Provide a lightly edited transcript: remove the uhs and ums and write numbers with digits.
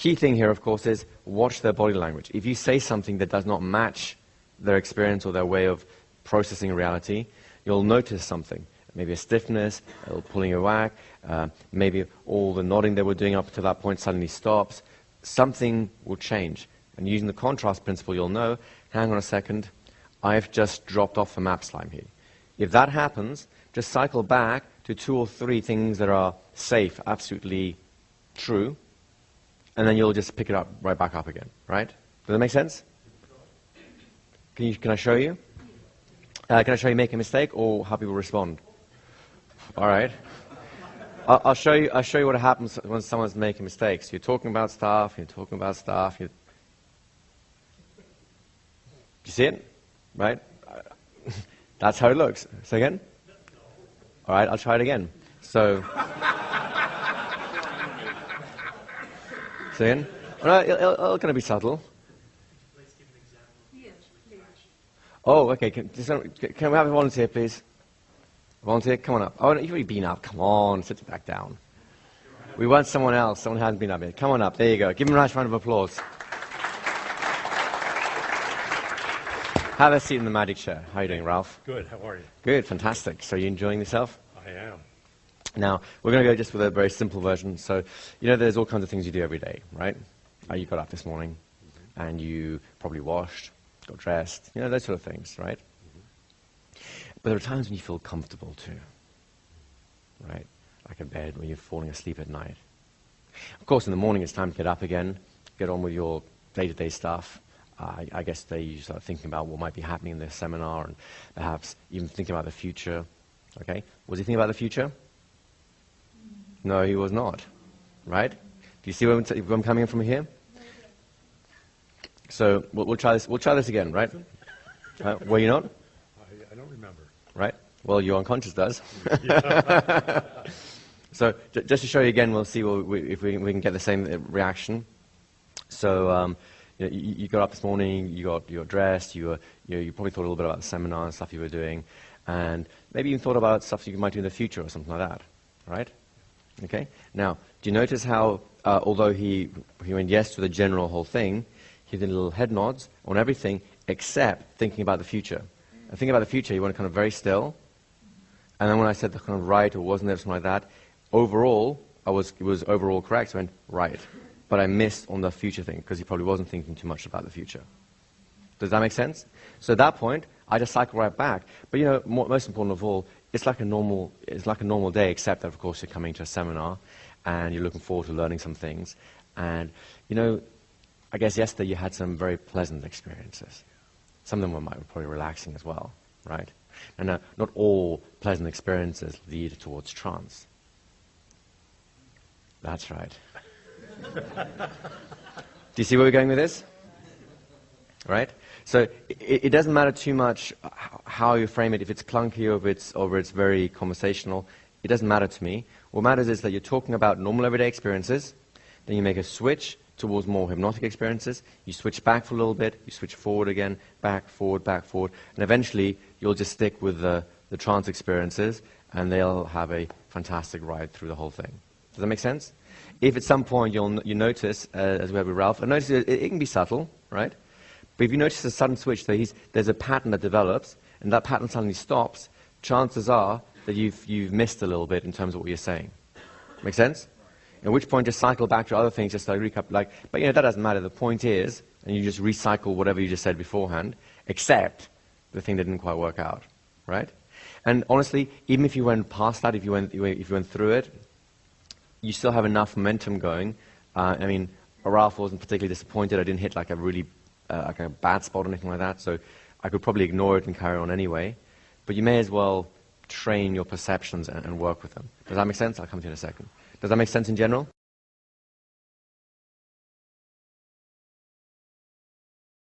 key thing here, of course, is watch their body language. If you say something that does not match their experience or their way of processing reality, you'll notice something. Maybe a stiffness, a pulling your back, maybe all the nodding they were doing up to that point suddenly stops. Something will change. And using the contrast principle, you'll know, hang on a second, I've just dropped off the map slime here. If that happens, just cycle back to 2 or 3 things that are safe, absolutely true, and then you'll just pick it up right back up again, right? Does that make sense? Can I show you? Can I show you make a mistake or how people respond? All right. I'll show you what happens when someone's making mistakes. You're talking about stuff, you see it? Right? That's how it looks. Say again? All right, I'll try it again. So, say again? Well, it's going to be subtle. Oh, okay. Can we have a volunteer, please? Volunteer, come on up. Oh, you've already been up. Come on, sit back down. We want someone else. Someone hasn't been up yet. Come on up. There you go. Give him a nice round of applause. Have a seat in the magic chair. How are you doing, Ralph? Good. How are you? Good. Fantastic. So you enjoying yourself? I am. Now, we're going to go just with a very simple version. So, you know, there's all kinds of things you do every day, right? You got up this morning, and you probably washed, got dressed, you know, those sort of things, right? But there are times when you feel comfortable too, right? Like a bed when you're falling asleep at night. Of course, in the morning it's time to get up again, get on with your day-to-day stuff. I guess you start thinking about what might be happening in the seminar and perhaps even thinking about the future. Okay? Was he thinking about the future? No, he was not. Right? Do you see where I'm coming in from here? So we'll try this. We'll try this again, right? Were you not? I don't remember. Right? Well, your unconscious does. So just to show you again, we'll see if we can get the same reaction. So you got up this morning, you got dressed, you probably thought a little bit about the seminar and stuff you were doing, and maybe even thought about stuff you might do in the future or something like that. Right? Okay. Now, do you notice how although he went yes to the general whole thing, he did little head nods on everything except thinking about the future. And thinking about the future, you went kind of very still. And then when I said the kind of right or wasn't there, something like that, overall, it was overall correct. So I went right. But I missed on the future thing because he probably wasn't thinking too much about the future. Does that make sense? So at that point, I just cycle right back. But you know, most important of all, it's like a normal day, except that of course you're coming to a seminar and you're looking forward to learning some things. And you know, I guess yesterday you had some very pleasant experiences. Some of them were probably relaxing as well, right? And not all pleasant experiences lead towards trance. That's right. Do you see where we're going with this? Right? So it doesn't matter too much how you frame it, if it's clunky or it's very conversational. It doesn't matter to me. What matters is that you're talking about normal everyday experiences, then you make a switch towards more hypnotic experiences, you switch back for a little bit, you switch forward again, back, forward, and eventually you'll just stick with the trance experiences and they'll have a fantastic ride through the whole thing. Does that make sense? If at some point you notice, as we have with Ralph, and notice it can be subtle, right? But if you notice a sudden switch, there's a pattern that develops, and that pattern suddenly stops, chances are that you've missed a little bit in terms of what you're saying. Make sense? At which point just cycle back to other things, just like recap, but you know, that doesn't matter. The point is, and you just recycle whatever you just said beforehand, except the thing that didn't quite work out, right? And honestly, even if you went past that, if you went through it, you still have enough momentum going. I mean, Ralph wasn't particularly disappointed. I didn't hit like a really like a bad spot or anything like that, so I could probably ignore it and carry on anyway. But you may as well train your perceptions and work with them. Does that make sense? I'll come to you in a second. Does that make sense in general?